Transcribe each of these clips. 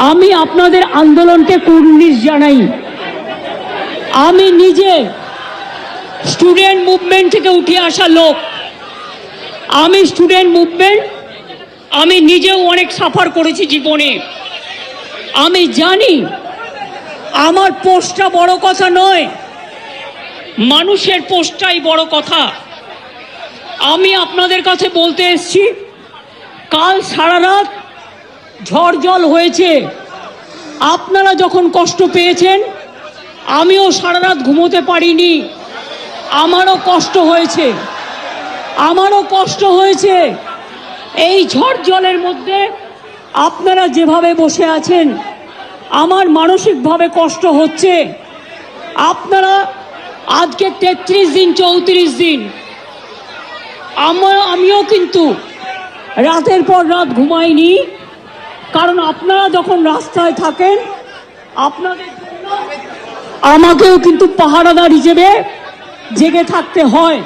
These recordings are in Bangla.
আমি আপনাদের আন্দোলনকে কুর্নিশ জানাই। আমি নিজে স্টুডেন্ট মুভমেন্ট থেকে উঠে আসা লোক। আমি স্টুডেন্ট মুভমেন্ট আমি নিজেও অনেক সাফার করেছি জীবনে। আমি জানি আমার পোস্টটা বড় কথা নয়, মানুষের পোস্টটাই বড় কথা। আমি আপনাদের কাছে বলতে এসেছি, কাল সারা রাত ঝড় জল হয়েছে। আপনারা যখন কষ্ট পেয়েছেন, আমিও সারা রাত ঘুমোতে পারিনি। আমারও কষ্ট হয়েছে। এই ঝড় জলের মধ্যে আপনারা যেভাবে বসে আছেন, আমার মানসিকভাবে কষ্ট হচ্ছে। আপনারা আজকে 33 দিন 34 দিন, আমিও কিন্তু রাতের পর রাত ঘুমাইনি। কারণ আপনারা যখন রাস্তায় থাকেন, আপনাদের জন্য আমাকেও কিন্তু পাহারাদার হিসেবে জেগে থাকতে হয়।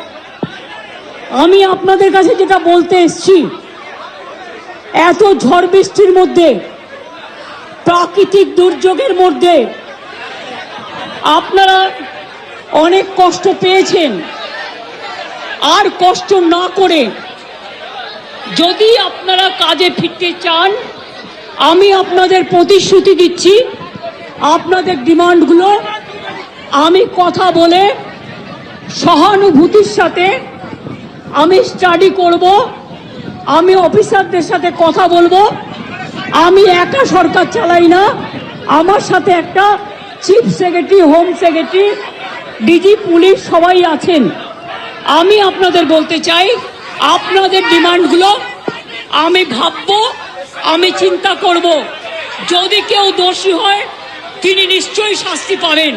আমি আপনাদের কাছে যেটা বলতে এসেছি, এত ঝড় বৃষ্টির মধ্যে, প্রাকৃতিক দুর্যোগের মধ্যে আপনারা অনেক কষ্ট পেয়েছেন। আর কষ্ট না করে যদি আপনারা কাজে ফিরতে চান, আমি আপনাদের প্রতিশ্রুতি দিচ্ছি, আপনাদের ডিমান্ডগুলো আমি কথা বলে সহানুভূতির সাথে আমি স্টাডি করব। আমি অফিসারদের সাথে কথা বলবো। আমি একা সরকার চালাই না, আমার সাথে একটা chief secretary, home secretary, DG police সবাই আছেন। আমি আপনাদের বলতে চাই, আপনাদের ডিমান্ডগুলো আমি ভাববো, আমি চিন্তা করব। যদি কেউ দোষী হয়, তিনি নিশ্চয়ই শাস্তি পাবেন।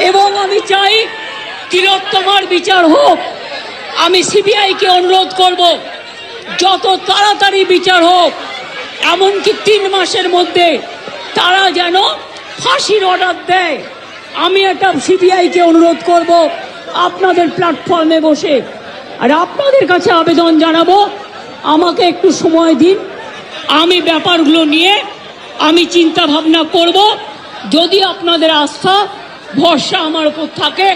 এবং আমি চাই তিলোত্তমার বিচার হোক। আমি সিবিআইকে অনুরোধ করব, যত তাড়াতাড়ি বিচার হোক। এমনকি 3 মাসের মধ্যে তারা যেন ফাঁসির অর্ডার দেয়। আমি একটা সিবিআইকে অনুরোধ করব আপনাদের প্ল্যাটফর্মে বসে। আর আপনাদের কাছে আবেদন জানাবো, আমাকে একটু সময় দিন। আমি ব্যাপারগুলো নিয়ে আমি চিন্তা ভাবনা করব। যদি আপনাদের আস্থা ভরসা আমার উপর থাকে,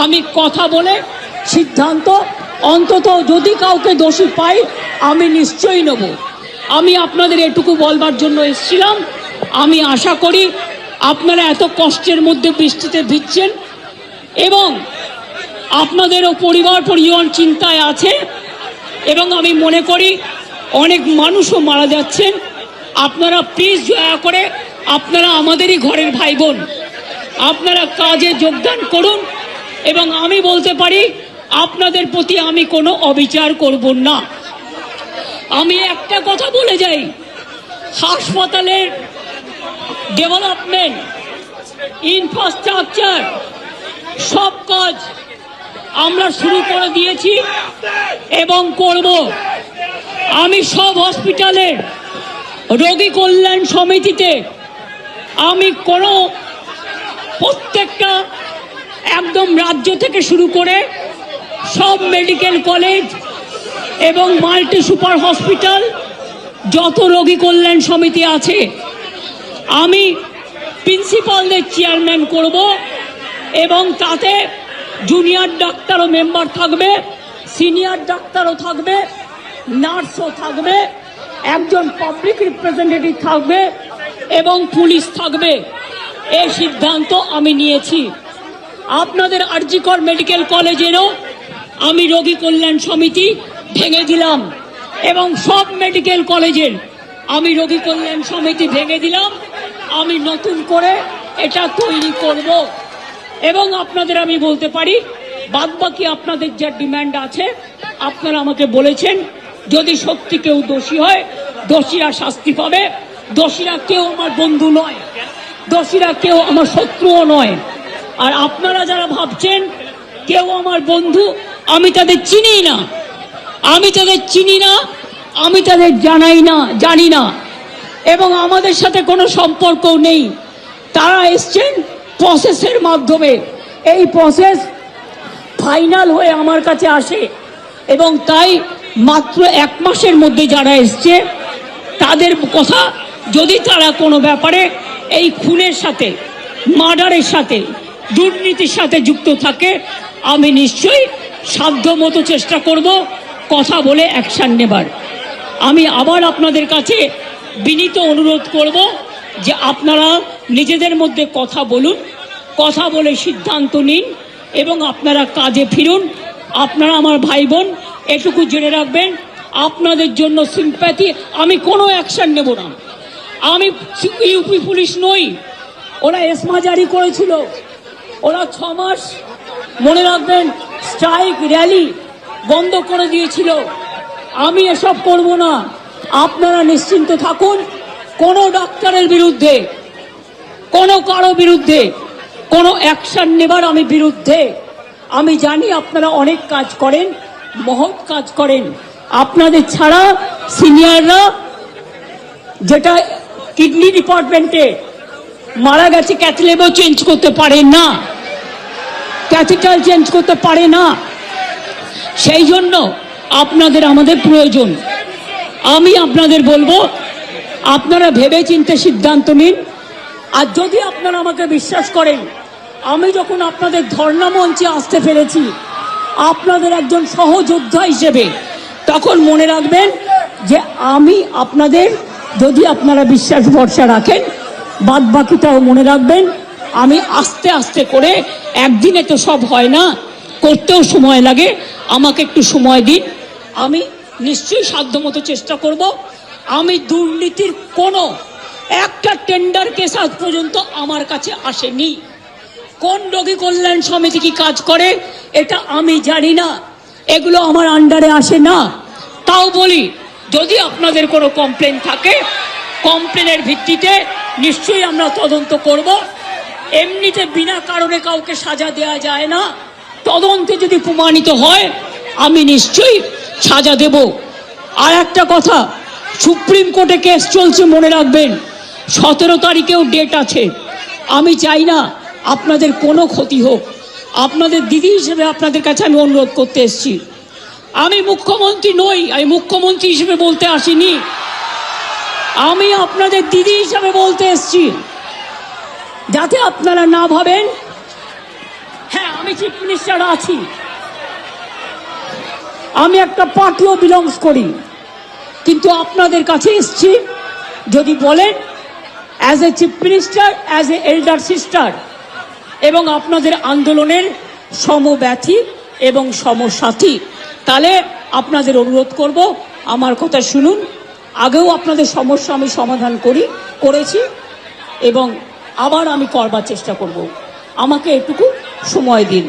আমি কথা বলে সিদ্ধান্ত, অন্তত যদি কাউকে দোষী পাই, আমি নিশ্চয়ই নেব। আমি আপনাদের এটুকু বলবার জন্য এসেছিলাম। আমি আশা করি আপনারা এত কষ্টের মধ্যে বৃষ্টিতে ভিজছেন এবং আপনাদেরও পরিবার চিন্তায় আছে। এবং আমি মনে করি অনেক মানুষও মারা যাচ্ছেন। আপনারা প্লিজ দয়া করে, আপনারা আমাদেরই ঘরের ভাই বোন, আপনারা কাজে যোগদান করুন। এবং আমি বলতে পারি, আপনাদের প্রতি আমি কোনো অবিচার করব না। আমি একটা কথা বলে যাই, হাসপাতালের ডেভেলপমেন্ট, ইনফ্রাস্ট্রাকচার, সব কাজ আমরা শুরু করে দিয়েছি এবং করব। আমি সব হসপিটালের রোগী কল্যাণ সমিতিতে আমি প্রত্যেকটা একদম রাজ্য থেকে শুরু করে সব মেডিকেল কলেজ এবং মাল্টি সুপার হসপিটাল, যত রোগী কল্যাণ সমিতি আছে, আমি প্রিন্সিপালদের চেয়ারম্যান করব। এবং তাতে জুনিয়র ডাক্তারও মেম্বার থাকবে, সিনিয়র ডাক্তারও থাকবে, নার্সও থাকবে, একজন পাবলিক রিপ্রেজেন্টেটিভ থাকবে এবং পুলিশ থাকবে। এই সিদ্ধান্ত আমি নিয়েছি। আপনাদের আরজিকর মেডিকেল কলেজেরও আমি রোগী কল্যাণ সমিতি ভেঙে দিলাম এবং সব মেডিকেল কলেজের আমি রোগী কল্যাণ সমিতি ভেঙে দিলাম। আমি নতুন করে এটা তৈরি করব। এবং আপনাদের আমি বলতে পারি, বাদবাকি আপনাদের যা ডিমান্ড আছে আপনারা আমাকে বলেছেন। যদি সত্যি কেউ দোষী হয়, দোষীরা শাস্তি পাবে। দোষীরা কেউ আমার বন্ধু নয়, দোষীরা কেউ আমার শত্রুও নয়। আর আপনারা যারা ভাবছেন কেউ আমার বন্ধু, আমি তাদের চিনি না, আমি তাদের জানি না এবং আমাদের সাথে কোনো সম্পর্কও নেই। তারা এসছেন প্রসেসের মাধ্যমে। এই প্রসেস ফাইনাল হয়ে আমার কাছে আসে এবং তাই মাত্র 1 মাসের মধ্যে যারা এসছে তাদের কথা যদি তারা কোনো ব্যাপারে এই খুনের সাথে, মার্ডারের সাথে, দুর্নীতির সাথে যুক্ত থাকে, আমি নিশ্চয়ই সাধ্যমতো চেষ্টা করব কথা বলে অ্যাকশন নেবার। আমি আবার আপনাদের কাছে বিনীত অনুরোধ করব যে আপনারা নিজেদের মধ্যে কথা বলুন, কথা বলে সিদ্ধান্ত নিন এবং আপনারা কাজে ফিরুন। আপনারা আমার ভাই বোন, এটুকু জেনে রাখবেন, আপনাদের জন্য সিম্প্যাথি, আমি কোনো অ্যাকশন নেব না। আমি ইউপি পুলিশ নই। ওরা এসমা জারি করেছিল, ওরা 6 মাস মনে রাখবেন স্ট্রাইক র্যালি বন্ধ করে দিয়েছিল। আমি এসব করব না। আপনারা নিশ্চিন্ত থাকুন, কোনো ডাক্তারের বিরুদ্ধে, কোনো কারো বিরুদ্ধে কোনো অ্যাকশন নেবার আমি বিরুদ্ধে। আমি জানি আপনারা অনেক কাজ করেন, মহৎ কাজ করেন। আপনাদের ছাড়া সিনিয়ররা, যেটা কিডনি ডিপার্টমেন্টে মারা গেছে, ক্যাথলেবও চেঞ্জ করতে পারে না, ক্যাথিটাল চেঞ্জ করতে পারে না। সেই জন্য আপনাদের আমাদের প্রয়োজন। আমি আপনাদের বলবো, আপনারা ভেবে চিন্তে সিদ্ধান্ত নিন। আর যদি আপনারা আমাকে বিশ্বাস করেন, আমি যখন আপনাদের ধর্ণা মঞ্চে আসতে পেরেছি আপনাদের একজন সহযোদ্ধা হিসেবে, তখন মনে রাখবেন যে আমি আপনাদের, যদি আপনারা বিশ্বাস ভরসা রাখেন, বাদ বাকিটাও মনে রাখবেন। আমি আস্তে আস্তে করে, একদিনে তো সব হয় না, করতেও সময় লাগে, আমাকে একটু সময় দিন। আমি নিশ্চয়ই সাধ্যমতো চেষ্টা করব। আমি দুর্নীতির কোনো একটা টেন্ডার কেস আজ পর্যন্ত আমার কাছে আসেনি। কোন রোগী কল্যাণ সমিতি কি কাজ করে এটা আমি জানি না, এগুলো আমার আন্ডারে আসে না। তাও বলি, যদি আপনাদের কোনো কমপ্লেন থাকে, কমপ্লেনের ভিত্তিতে নিশ্চয়ই আমরা তদন্ত করব। এমনিতে বিনা কারণে কাউকে সাজা দেওয়া যায় না। তদন্তে যদি প্রমাণিত হয় আমি নিশ্চয়ই সাজা দেব। আর একটা কথা, সুপ্রিম কোর্টে কেস চলছে, মনে রাখবেন 17 তারিখেও ডেট আছে। আমি চাই না আপনাদের কোনো ক্ষতি হোক। আপনাদের দিদি হিসেবে আপনাদের কাছে আমি অনুরোধ করতে এসেছি। আমি মুখ্যমন্ত্রী নই, আমি মুখ্যমন্ত্রী হিসেবে বলতে আসিনি, আমি আপনাদের দিদি হিসেবে বলতে এসেছি। যাতে আপনারা না ভাবেন, হ্যাঁ আমি চিফ মিনিস্টার আছি, আমি একটা পার্টিও বিলংস করি, কিন্তু আপনাদের কাছে এসেছি যদি বলেন as a chief minister, as a elder sister, এবং আপনাদের আন্দোলনের সমব্যথী এবং সমসাথী, তাহলে আপনাদের অনুরোধ করব আমার কথা শুনুন। আগেও আপনাদের সমস্যা আমি সমাধান করেছি এবং আবার আমি করবার চেষ্টা করব। আমাকে এটুকু সময় দিন।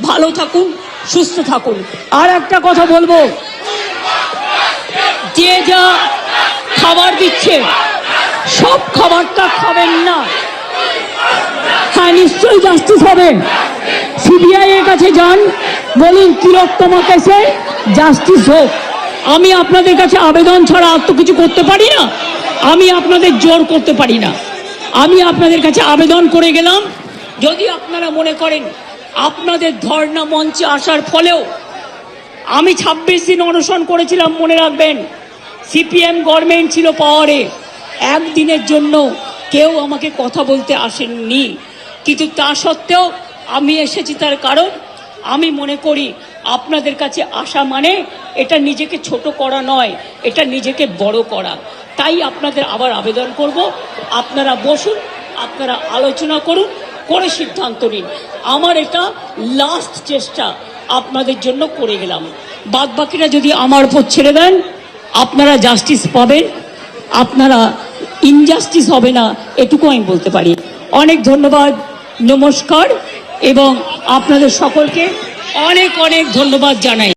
ভালো থাকুন, সুস্থ থাকুন। আর একটা কথা বলবো, যে যা খাবার দিচ্ছে সব খাবারটা খাবেন না। হ্যাঁ, নিশ্চয়ই জাস্টিস হবে। সিবিআই এর কাছে যান, বলুন তিলোত্তমা কেসে জাস্টিস হোক। আমি আপনাদের কাছে আবেদন ছাড়া আর তো কিছু করতে পারি না, আমি আপনাদের জোর করতে পারি না। আমি আপনাদের কাছে আবেদন করে গেলাম, যদি আপনারা মনে করেন আপনাদের ধর্ণা মঞ্চে আসার ফলেও, আমি 26 দিন অনশন করেছিলাম, মনে রাখবেন সিপিএম গভর্নমেন্ট ছিল পাওয়ারে, একদিনের জন্য কেউ আমাকে কথা বলতে আসেননি। কিন্তু তা সত্ত্বেও আমি এসেছি, তার কারণ আমি মনে করি আপনাদের কাছে আসা মানে এটা নিজেকে ছোট করা নয়, এটা নিজেকে বড় করা। তাই আপনাদের আবার আবেদন করব, আপনারা বসুন, আপনারা আলোচনা করুন, করে সিদ্ধান্ত নিন। আমার এটা লাস্ট চেষ্টা আপনাদের জন্য করে গেলাম। বাদ বাকিরা যদি আমার উপর ছেড়ে দেন, আপনারা জাস্টিস পাবেন, আপনারা ইনজাস্টিস হবে না, এটুকু আমি বলতে পারি। অনেক ধন্যবাদ, নমস্কার, এবং আপনাদের সকলকে অনেক অনেক ধন্যবাদ জানাই।